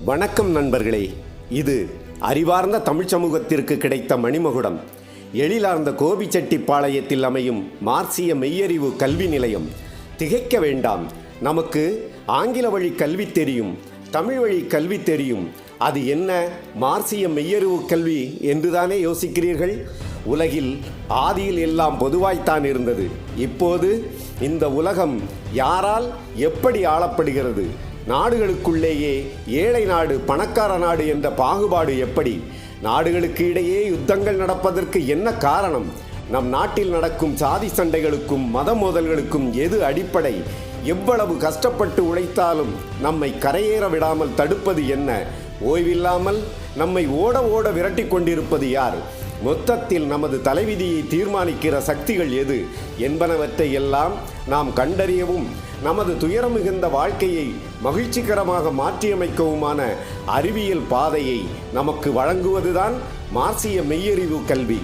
வணக்கம் நண்பர்களே. இது அறிவார்ந்த தமிழ் சமூகத்திற்கு கிடைத்த மணிமகுடம். எழிலார்ந்த கோபிச்செட்டிப்பாளையத்தில் அமையும் மார்க்சிய மெய்யறிவு கல்வி நிலையம். திகைக்க வேண்டாம், நமக்கு ஆங்கில வழி கல்வி தெரியும், தமிழ் வழி கல்வி தெரியும். அது என்ன மார்க்சிய மெய்யறிவு கல்வி என்றுதானே யோசிக்கிறீர்கள்? உலகில் ஆதியில் எல்லாம் பொதுவாய்த்தான் இருந்தது. இப்போது இந்த உலகம் யாரால் எப்படி ஆளப்படுகிறது? நாடுகளுக்குள்ளேயே ஏழை நாடு பணக்கார நாடு என்ற பாகுபாடு எப்படி? நாடுகளுக்கு இடையே யுத்தங்கள் நடப்பதற்கு என்ன காரணம்? நம் நாட்டில் நடக்கும் சாதி சண்டைகளுக்கும் மத மோதல்களுக்கும் எது அடிப்படை? எவ்வளவு கஷ்டப்பட்டு உழைத்தாலும் நம்மை கரையேற விடாமல் தடுப்பது என்ன? ஓய்வில்லாமல் நம்மை ஓட ஓட விரட்டி கொண்டிருப்பது யார்? மொத்தத்தில் நமது தலைவிதியை தீர்மானிக்கிற சக்திகள் எது என்பனவற்றை எல்லாம் நாம் கண்டறியவும் நமது துயரம் மிகுந்த வாழ்க்கையை மகிழ்ச்சிகரமாக மாற்றியமைக்கவுமான அறிவியல் பாதையை நமக்கு வழங்குவதுதான் மார்க்சிய மெய்யறிவு கல்வி.